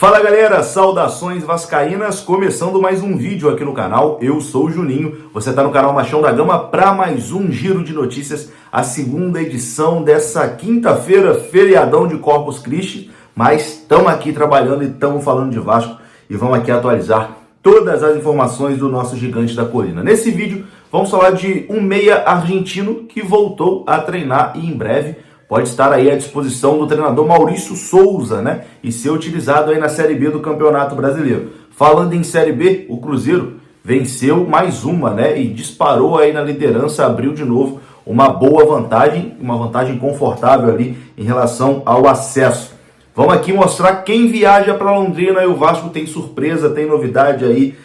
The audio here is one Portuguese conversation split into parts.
Fala galera, saudações vascaínas, começando mais um vídeo aqui no canal. Eu sou o Juninho, você está no canal Machão da Gama para mais um giro de notícias, a segunda edição dessa quinta-feira, feriadão de Corpus Christi, mas estamos aqui trabalhando e estamos falando de Vasco e vamos aqui atualizar todas as informações do nosso gigante da colina. Nesse vídeo vamos falar de um meia argentino que voltou a treinar e em breve pode estar aí à disposição do treinador Maurício Souza, né? E ser utilizado aí na Série B do Campeonato Brasileiro. Falando em Série B, o Cruzeiro venceu mais uma, né? E disparou aí na liderança, abriu de novo uma boa vantagem, uma vantagem confortável ali em relação ao acesso. Vamos aqui mostrar quem viaja para Londrina e o Vasco tem surpresa, tem novidade aí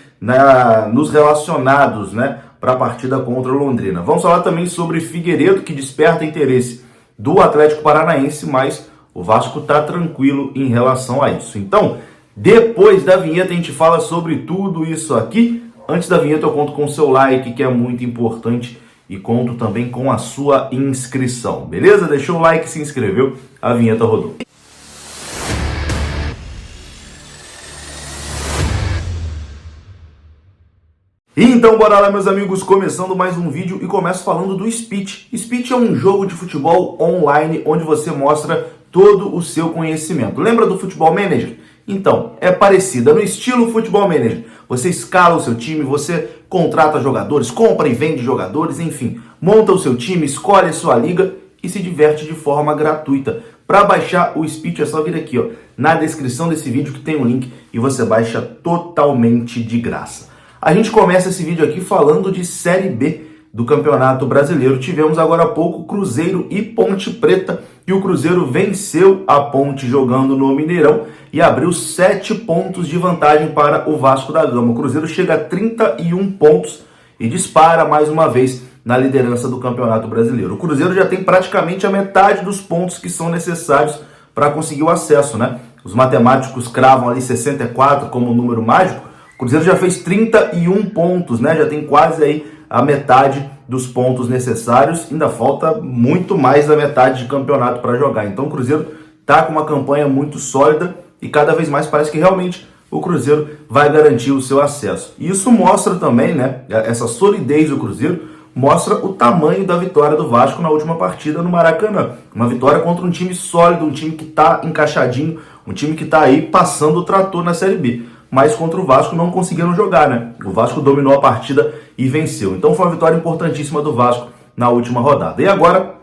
nos relacionados, né? Para a partida contra o Londrina. Vamos falar também sobre Figueiredo, que desperta interesse do Atlético Paranaense, mas o Vasco está tranquilo em relação a isso. Então, depois da vinheta a gente fala sobre tudo isso aqui. Antes da vinheta eu conto com o seu like, que é muito importante, e conto também com a sua inscrição, beleza? Deixou o like, se inscreveu, a vinheta rodou. Então bora lá, meus amigos, começando mais um vídeo e começo falando do Speech. Speech é um jogo de futebol online onde você mostra todo o seu conhecimento. Lembra do Futebol Manager? Então, é parecida no estilo Futebol Manager. Você escala o seu time, você contrata jogadores, compra e vende jogadores, enfim. Monta o seu time, escolhe a sua liga e se diverte de forma gratuita. Para baixar o Speech é só vir aqui, ó, na descrição desse vídeo que tem um link e você baixa totalmente de graça. A gente começa esse vídeo aqui falando de Série B do Campeonato Brasileiro. Tivemos agora há pouco Cruzeiro e Ponte Preta e o Cruzeiro venceu a Ponte jogando no Mineirão e abriu 7 pontos de vantagem para o Vasco da Gama. O Cruzeiro chega a 31 pontos e dispara mais uma vez na liderança do Campeonato Brasileiro. O Cruzeiro já tem praticamente a metade dos pontos que são necessários para conseguir o acesso, né? Os matemáticos cravam ali 64 como número mágico. O Cruzeiro já fez 31 pontos, né? Já tem quase aí a metade dos pontos necessários. Ainda falta muito mais da metade de campeonato para jogar. Então o Cruzeiro está com uma campanha muito sólida e cada vez mais parece que realmente o Cruzeiro vai garantir o seu acesso. E isso mostra também, né? Essa solidez do Cruzeiro mostra o tamanho da vitória do Vasco na última partida no Maracanã. Uma vitória contra um time sólido, um time que está encaixadinho, um time que está aí passando o trator na Série B. Mas contra o Vasco não conseguiram jogar, né? O Vasco dominou a partida e venceu. Então foi uma vitória importantíssima do Vasco na última rodada. E agora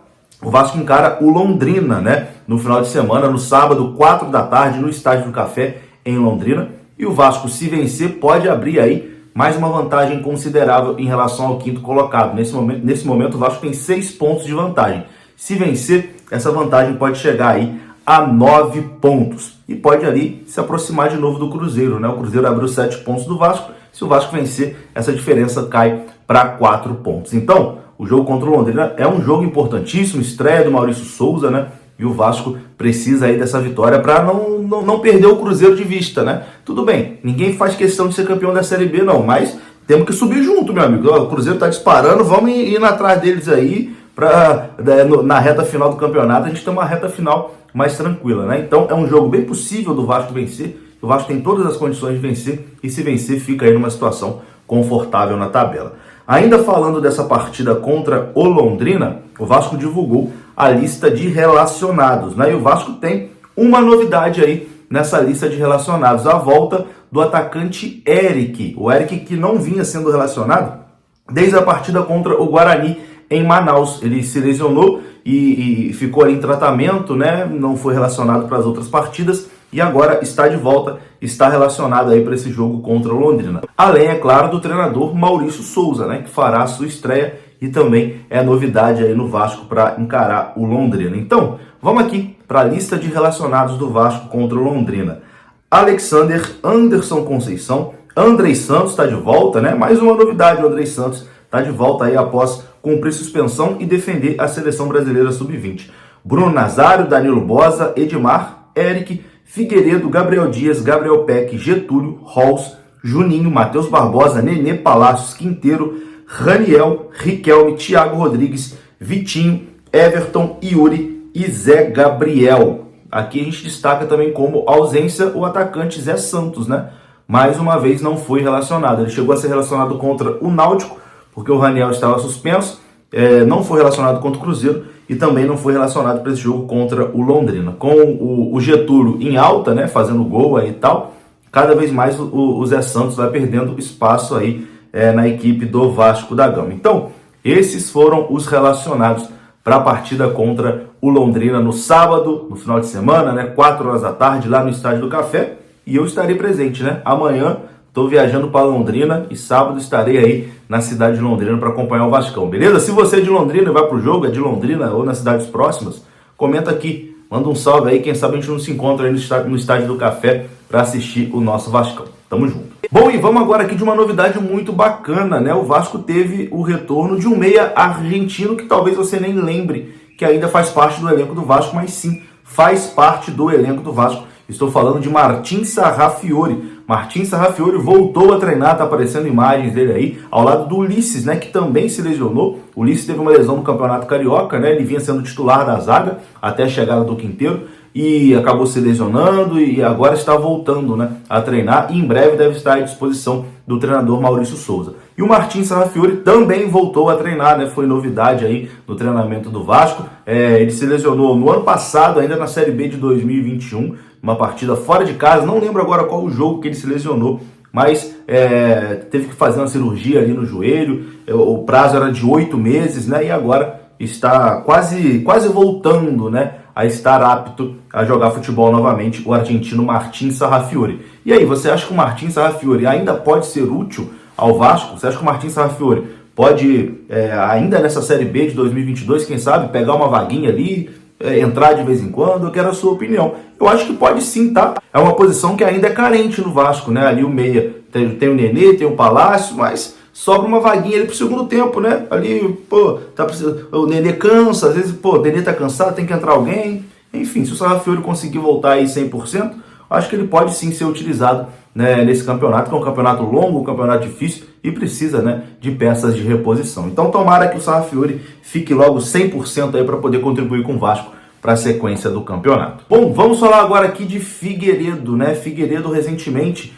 o Vasco encara o Londrina, né? No final de semana, no sábado, 4 da tarde, no Estádio do Café, em Londrina. E o Vasco, se vencer, pode abrir aí mais uma vantagem considerável em relação ao quinto colocado. Nesse momento o Vasco tem 6 pontos de vantagem. Se vencer, essa vantagem pode chegar aí a 9 pontos. E pode ali se aproximar de novo do Cruzeiro, né? O Cruzeiro abriu 7 pontos do Vasco. Se o Vasco vencer, essa diferença cai para 4 pontos. Então, o jogo contra o Londrina é um jogo importantíssimo, estreia do Maurício Souza, né? E o Vasco precisa aí dessa vitória para não perder o Cruzeiro de vista, né? Tudo bem, ninguém faz questão de ser campeão da Série B, não, mas temos que subir junto, meu amigo. O Cruzeiro tá disparando, vamos ir atrás deles aí, na reta final do campeonato a gente tem uma reta final mais tranquila, né? Então é um jogo bem possível do Vasco vencer. O Vasco tem todas as condições de vencer e se vencer fica aí numa situação confortável na tabela. Ainda falando dessa partida contra o Londrina, o Vasco divulgou a lista de relacionados, né? E o Vasco tem uma novidade aí nessa lista de relacionados, a volta do atacante Eric. O Eric que não vinha sendo relacionado desde a partida contra o Guarani em Manaus. Ele se lesionou e ficou ali em tratamento, né? Não foi relacionado para as outras partidas e agora está de volta, está relacionado aí para esse jogo contra o Londrina. Além, é claro, do treinador Maurício Souza, né? Que fará a sua estreia e também é novidade aí no Vasco para encarar o Londrina. Então, vamos aqui para a lista de relacionados do Vasco contra o Londrina. Alexander, Anderson Conceição, Andrei Santos está de volta, né? Mais uma novidade, o Andrei Santos está de volta aí após cumprir suspensão e defender a seleção brasileira sub-20. Bruno Nazário, Danilo Bosa, Edmar, Eric, Figueiredo, Gabriel Dias, Gabriel Peck, Getúlio, Rolls, Juninho, Matheus Barbosa, Nenê Palácios, Quinteiro, Raniel, Riquelme, Thiago Rodrigues, Vitinho, Everton, Yuri e Zé Gabriel. aqui a gente destaca também como ausência o atacante Zé Santos, né? Mais uma vez não foi relacionado. Ele chegou a ser relacionado contra o Náutico, porque o Raniel estava suspenso, não foi relacionado contra o Cruzeiro e também não foi relacionado para esse jogo contra o Londrina. Com o Getúlio em alta, né, fazendo gol aí e tal, cada vez mais o Zé Santos vai perdendo espaço aí na equipe do Vasco da Gama. Então, esses foram os relacionados para a partida contra o Londrina no sábado, no final de semana, né, 4 horas da tarde, lá no Estádio do Café. E eu estarei presente, né? Amanhã estou viajando para Londrina e sábado estarei aí na cidade de Londrina para acompanhar o Vascão, beleza? Se você é de Londrina e vai pro jogo, é de Londrina ou nas cidades próximas, comenta aqui, manda um salve aí, quem sabe a gente não se encontra aí no Estádio do Café para assistir o nosso Vascão. Tamo junto. Bom, e vamos agora aqui de uma novidade muito bacana, né? O Vasco teve o retorno de um meia argentino que talvez você nem lembre que ainda faz parte do elenco do Vasco, mas sim, faz parte do elenco do Vasco. Estou falando de Martin Sarrafiori. Martin Sarrafiori voltou a treinar, tá aparecendo imagens dele aí, ao lado do Ulisses, né, que também se lesionou. O Ulisses teve uma lesão no Campeonato Carioca, né, ele vinha sendo titular da zaga até a chegada do Quinteiro e acabou se lesionando e agora está voltando, né, a treinar e em breve deve estar à disposição do treinador Maurício Souza. E o Martin Sarrafiori também voltou a treinar, né, foi novidade aí no treinamento do Vasco. Ele se lesionou no ano passado, ainda na Série B de 2021, uma partida fora de casa, não lembro agora qual o jogo que ele se lesionou, mas teve que fazer uma cirurgia ali no joelho, o prazo era de 8 meses, né, e agora está quase voltando, né, a estar apto a jogar futebol novamente, o argentino Martin Sarrafiori. E aí, você acha que o Martin Sarrafiori ainda pode ser útil ao Vasco? Você acha que o Martin Sarrafiori pode, ainda nessa Série B de 2022, quem sabe, pegar uma vaguinha ali, entrar de vez em quando? Eu quero a sua opinião. Eu acho que pode sim, tá? É uma posição que ainda é carente no Vasco, né? Ali o meia tem o Nenê, tem o Palácio, mas sobra uma vaguinha ali pro segundo tempo, né? Ali, pô, o Nenê cansa, às vezes, pô, o Nenê tá cansado, tem que entrar alguém. Enfim, se o Sarrafiori conseguir voltar aí 100%, acho que ele pode sim ser utilizado, né, nesse campeonato, que é um campeonato longo, um campeonato difícil e precisa, né, de peças de reposição. Então tomara que o Sarrafiori fique logo 100% aí para poder contribuir com o Vasco para a sequência do campeonato. Bom, vamos falar agora aqui de Figueiredo, né? Figueiredo recentemente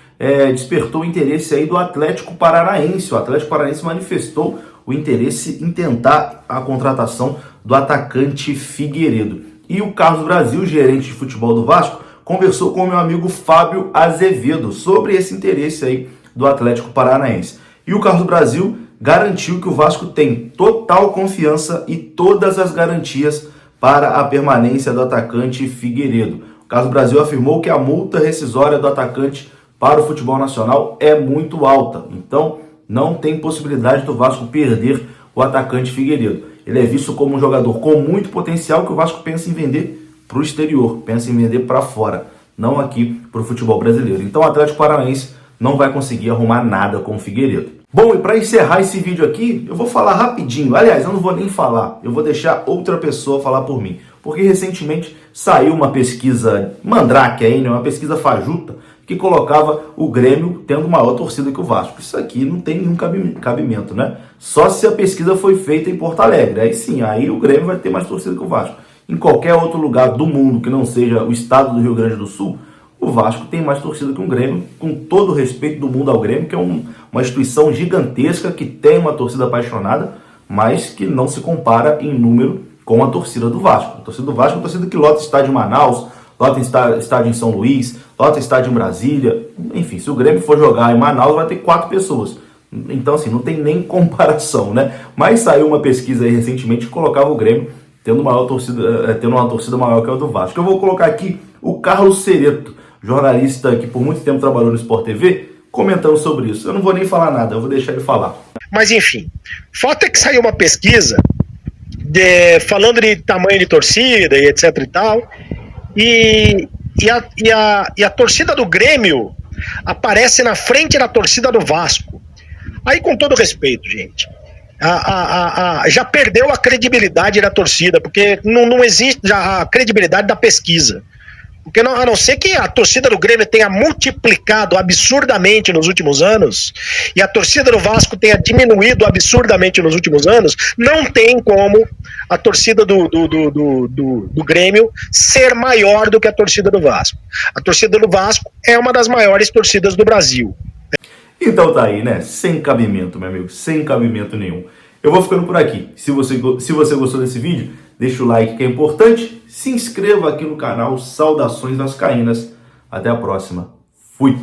despertou o interesse aí do Atlético Paranaense. O Atlético Paranaense manifestou o interesse em tentar a contratação do atacante Figueiredo. E o Carlos Brasil, gerente de futebol do Vasco, conversou com o meu amigo Fábio Azevedo sobre esse interesse aí do Atlético Paranaense. E o Carlos Brasil garantiu que o Vasco tem total confiança e todas as garantias para a permanência do atacante Figueiredo. O Carlos Brasil afirmou que a multa rescisória do atacante para o futebol nacional é muito alta. Então, não tem possibilidade do Vasco perder o atacante Figueiredo. Ele é visto como um jogador com muito potencial que o Vasco pensa em vender para o exterior, pensa em vender para fora, não aqui para o futebol brasileiro. Então o Atlético Paranaense não vai conseguir arrumar nada com o Figueiredo. Bom, e para encerrar esse vídeo aqui, eu vou falar rapidinho. Aliás, eu não vou nem falar, eu vou deixar outra pessoa falar por mim. Porque recentemente saiu uma pesquisa mandrake aí, né? Uma pesquisa fajuta, que colocava o Grêmio tendo maior torcida que o Vasco. Isso aqui não tem nenhum cabimento, né? Só se a pesquisa foi feita em Porto Alegre. Aí sim, aí o Grêmio vai ter mais torcida que o Vasco. Em qualquer outro lugar do mundo que não seja o estado do Rio Grande do Sul, o Vasco tem mais torcida que o Grêmio, com todo o respeito do mundo ao Grêmio, que é uma instituição gigantesca, que tem uma torcida apaixonada, mas que não se compara em número com a torcida do Vasco. A torcida do Vasco é uma torcida que lota estádio em Manaus, lota estádio em São Luís, lota estádio em Brasília. Enfim, se o Grêmio for jogar em Manaus, vai ter 4 pessoas. Então, assim, não tem nem comparação, né? Mas saiu uma pesquisa aí recentemente que colocava o Grêmio tendo uma torcida maior que a do Vasco. Eu vou colocar aqui o Carlos Cereto, jornalista que por muito tempo trabalhou no Sport TV, comentando sobre isso. Eu não vou nem falar nada, eu vou deixar ele falar. Mas enfim, o fato é que saiu uma pesquisa falando de tamanho de torcida e etc e tal, e a torcida do Grêmio aparece na frente da torcida do Vasco. Aí, com todo respeito, gente, já perdeu a credibilidade da torcida, porque não existe a credibilidade da pesquisa. Porque a não ser que a torcida do Grêmio tenha multiplicado absurdamente nos últimos anos e a torcida do Vasco tenha diminuído absurdamente nos últimos anos, não tem como a torcida do Grêmio ser maior do que a torcida do Vasco. A torcida do Vasco é uma das maiores torcidas do Brasil. Então tá aí, né? Sem cabimento, meu amigo, sem cabimento nenhum. Eu vou ficando por aqui. Se você gostou desse vídeo, deixa o like que é importante. Se inscreva aqui no canal. Saudações vascaínas. Até a próxima. Fui!